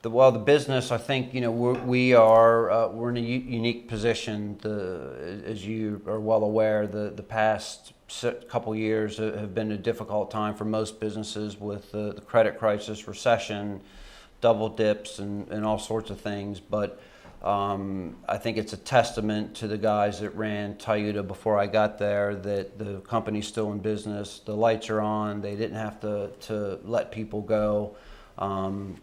The business, I think, we're in a unique position. As you are well aware, the past couple years have been a difficult time for most businesses with the credit crisis, recession, double dips, and all sorts of things. But I think it's a testament to the guys that ran Toyota before I got there that the company's still in business. The lights are on. They didn't have to let people go.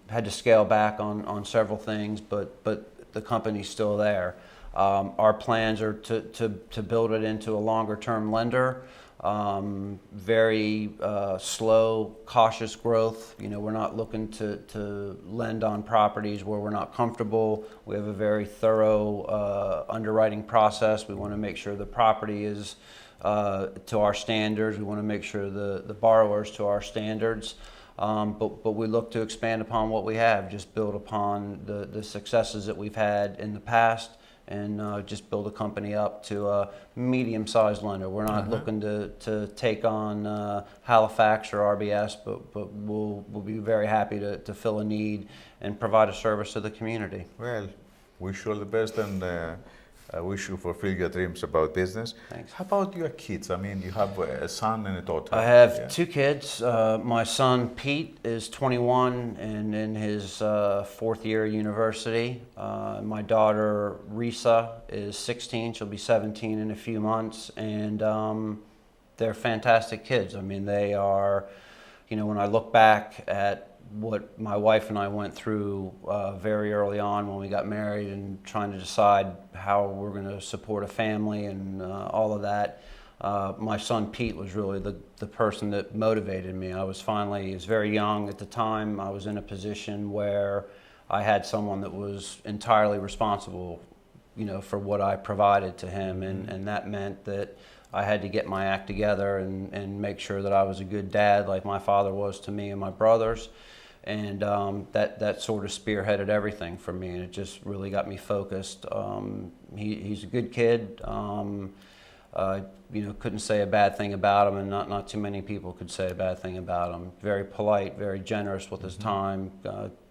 Had to scale back on several things, but the company's still there. Our plans are to build it into a longer term lender. Very slow, cautious growth. We're not looking to lend on properties where we're not comfortable. We have a very thorough underwriting process. We want to make sure the property is to our standards. We want to make sure the borrower's to our standards. But we look to expand upon what we have, just build upon the successes that we've had in the past, and just build a company up to a medium-sized lender. We're not looking to take on Halifax or RBS, but we'll be very happy to fill a need and provide a service to the community. Well, wish you all the best, and I wish you fulfill your dreams about business. Thanks. How about your kids? I mean, you have a son and a daughter. I have two kids. My son Pete is 21 and in his fourth year of university. My daughter Risa is 16. She'll be 17 in a few months, and they're fantastic kids. I mean, they are, when I look back at what my wife and I went through very early on when we got married and trying to decide how we're going to support a family and all of that. My son Pete was really the person that motivated me. I was very young at the time. I was in a position where I had someone that was entirely responsible, for what I provided to him, and that meant that I had to get my act together and make sure that I was a good dad like my father was to me and my brothers. And that sort of spearheaded everything for me, and it just really got me focused. He's a good kid. Couldn't say a bad thing about him, and not too many people could say a bad thing about him. Very polite, very generous with his time,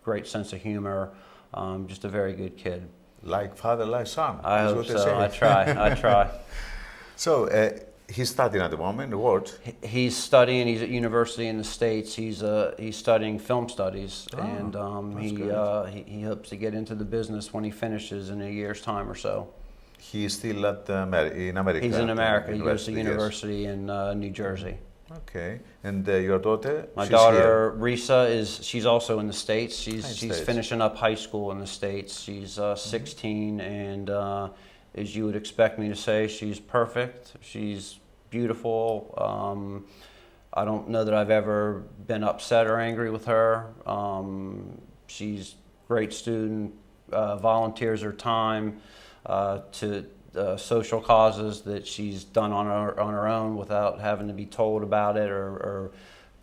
great sense of humor, just a very good kid. Like father, like son. I hope so. I try. So, he's studying at the moment, what? He's studying. He's at university in the States. He's studying film studies, and he hopes to get into the business when he finishes in a year's time or so. He's still in America? He's in America. He goes to university in New Jersey. Okay. And your daughter? My daughter Risa she's also in the States. She's finishing up high school in the States. She's 16, and as you would expect me to say, she's perfect. She's beautiful. I don't know that I've ever been upset or angry with her. She's a great student, volunteers her time to social causes that she's done on her own without having to be told about it or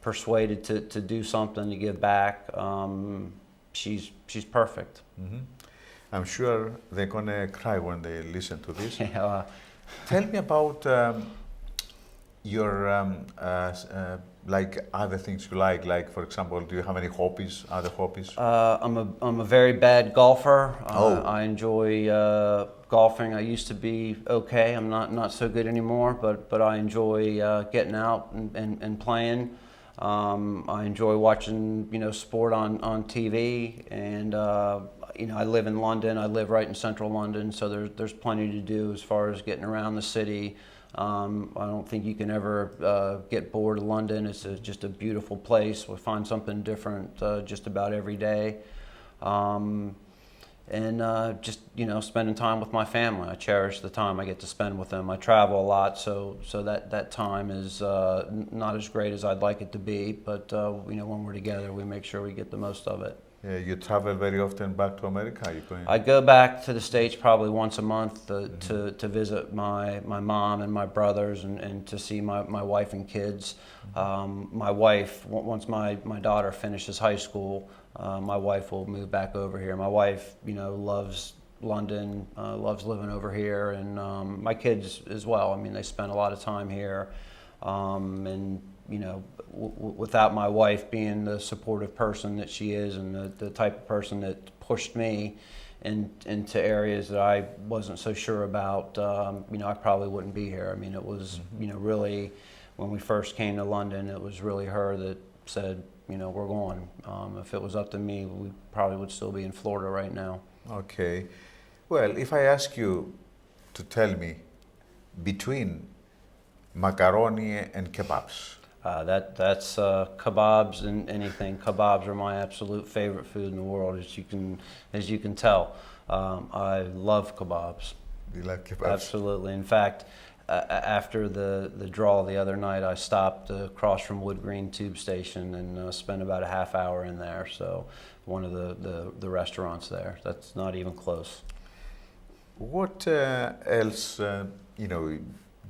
persuaded to do something to give back. She's perfect. I'm sure they're gonna cry when they listen to this. Yeah. Tell me about your like other things you like. Like, for example, do you have any hobbies? Other hobbies? I'm a very bad golfer. I enjoy golfing. I used to be okay. I'm not so good anymore, but I enjoy getting out and playing. I enjoy watching sport on TV, and I live in London. I live right in central London, so there's plenty to do as far as getting around the city. I don't think you can ever get bored of London. It's just a beautiful place. We find something different just about every day. And just spending time with my family. I cherish the time I get to spend with them. I travel a lot, so that time is not as great as I'd like it to be. But when we're together, we make sure we get the most of it. Yeah, you travel very often back to America? Are you going? I go back to the States probably once a month to visit my mom and my brothers and to see my wife and kids. My wife, once my daughter finishes high school, my wife will move back over here. My wife, loves London, loves living over here, and my kids as well. I mean, they spend a lot of time here. And without my wife being the supportive person that she is, and the type of person that pushed me into areas that I wasn't so sure about, I probably wouldn't be here. I mean, it was, really, when we first came to London, it was really her that said, we're going. If it was up to me, we probably would still be in Florida right now. Okay. Well, if I ask you to tell me between macaroni and kebabs. That's kebabs and anything. Kebabs are my absolute favorite food in the world, as you can tell. I love kebabs. You like kebabs? Absolutely. In fact, after the draw the other night, I stopped across from Wood Green Tube Station and spent about a half hour in there. So one of the restaurants there. That's not even close. What else,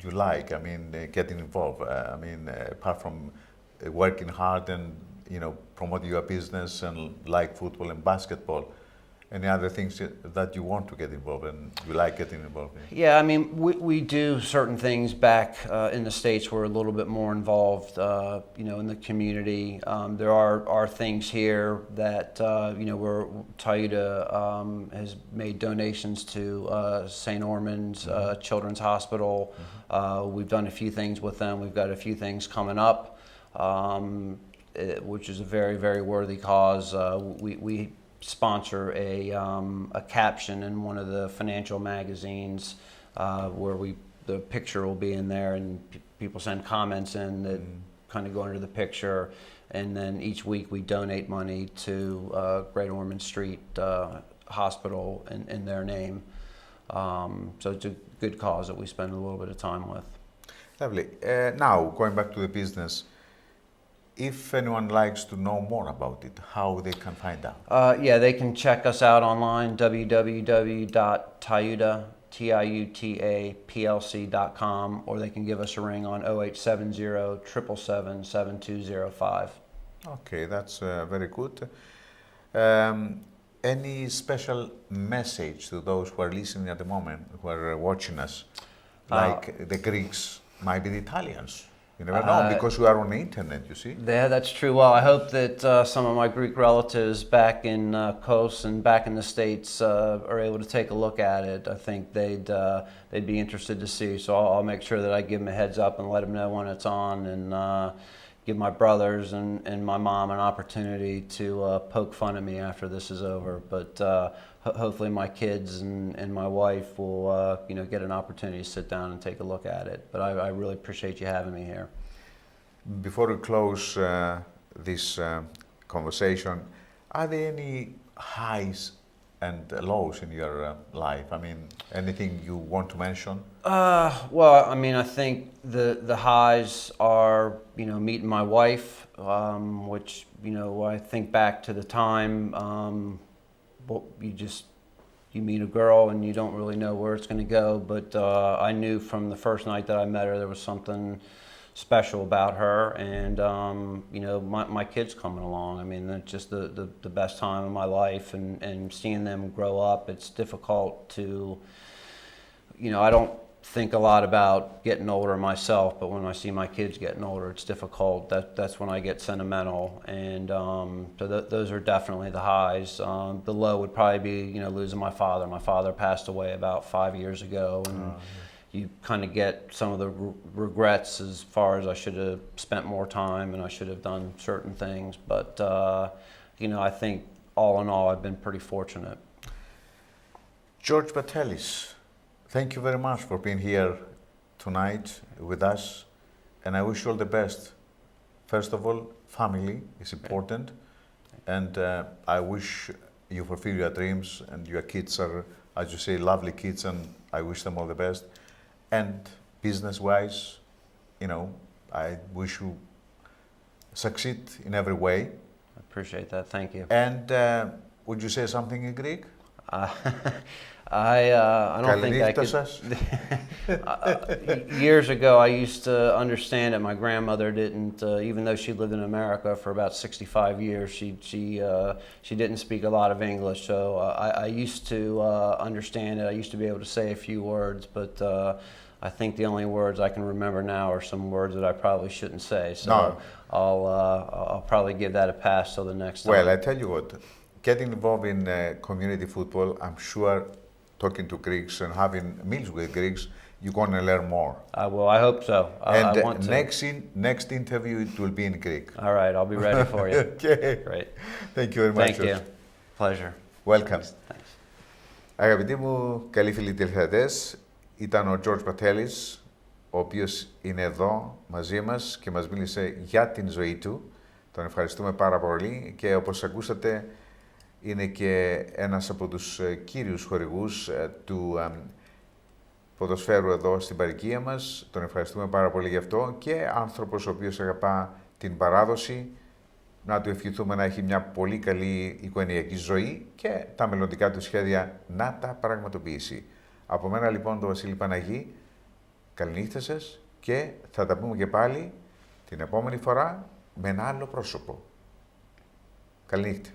you like? I mean, getting involved. Apart from working hard and promoting your business and like football and basketball, any other things that you want to get involved in, you like getting involved in? Yeah, I mean, we do certain things back in the States. We're a little bit more involved, in the community. There are things here that, where Tayuda has made donations to St. Ormond's Children's Hospital. We've done a few things with them. We've got a few things coming up, which is a very, very worthy cause. We sponsor a caption in one of the financial magazines where the picture will be in there, and people send comments in that kind of go under the picture, and then each week we donate money to Great Ormond Street Hospital in their name. So it's a good cause that we spend a little bit of time with. Lovely. Now, going back to the business, if anyone likes to know more about it, how they can find out? Yeah, they can check us out online, www.tiutaplc.com, or they can give us a ring on 0870 777 7205. Okay, that's very good. Any special message to those who are listening at the moment, who are watching us, like the Greeks, might be the Italians? You never know, because we are on the internet, you see. Yeah, that's true. Well, I hope that some of my Greek relatives back in Kos and back in the States are able to take a look at it. I think they'd be interested to see. So I'll make sure that I give them a heads up and let them know when it's on, and give my brothers and my mom an opportunity to poke fun at me after this is over. But hopefully my kids and my wife will get an opportunity to sit down and take a look at it. But I really appreciate you having me here. Before we close this conversation, are there any highs and lows in your life? I mean, anything you want to mention? Well, I mean, I think the highs are, meeting my wife, which, I think back to the time, you meet a girl and you don't really know where it's going to go. But I knew from the first night that I met her, there was something special about her, and my kids coming along. I mean, it's just the best time of my life, and seeing them grow up. It's difficult to, I don't think a lot about getting older myself, but when I see my kids getting older, it's difficult. That's when I get sentimental, and so those are definitely the highs. The low would probably be, losing my father. My father passed away about 5 years ago, and you kind of get some of the regrets as far as I should have spent more time and I should have done certain things. But, I think all in all, I've been pretty fortunate. George PATELLIS, thank you very much for being here tonight with us. And I wish you all the best. First of all, family is important. And I wish you fulfill your dreams, and your kids are, as you say, lovely kids, and I wish them all the best. And business-wise, I wish you succeed in every way. I appreciate that. Thank you. And would you say something in Greek? I don't think I could. Years ago, I used to understand it. My grandmother didn't, even though she lived in America for about 65 years. She didn't speak a lot of English, so I used to understand it. I used to be able to say a few words, but I think the only words I can remember now are some words that I probably shouldn't say. So No. I'll probably give that a pass till the next time. Well, I tell you what, getting involved in community football, I'm sure talking to Greeks and having meals with Greeks, you're going to learn more. Well, I hope so. And I want to. next interview, it will be in Greek. All right, I'll be ready for you. Okay. Great. Thank you very much. Thank you. Pleasure. Welcome. Thanks. Αγαπητοί μου, καλοί φίλοι τηλεθεατές, ήταν ο George PATELLIS, ο οποίος είναι εδώ μαζί μας και μας μίλησε για την ζωή του. Τον ευχαριστούμε πάρα πολύ και όπως ακούσατε είναι και ένας από τους κύριους χορηγούς του ποδοσφαίρου εδώ στην παροικία μας. Τον ευχαριστούμε πάρα πολύ γι' αυτό και άνθρωπος ο οποίος αγαπά την παράδοση. Να του ευχηθούμε να έχει μια πολύ καλή οικογενειακή ζωή και τα μελλοντικά του σχέδια να τα πραγματοποιήσει. Από μένα λοιπόν τον Βασίλη Παναγή, καληνύχτα σας και θα τα πούμε και πάλι την επόμενη φορά με ένα άλλο πρόσωπο. Καληνύχτα.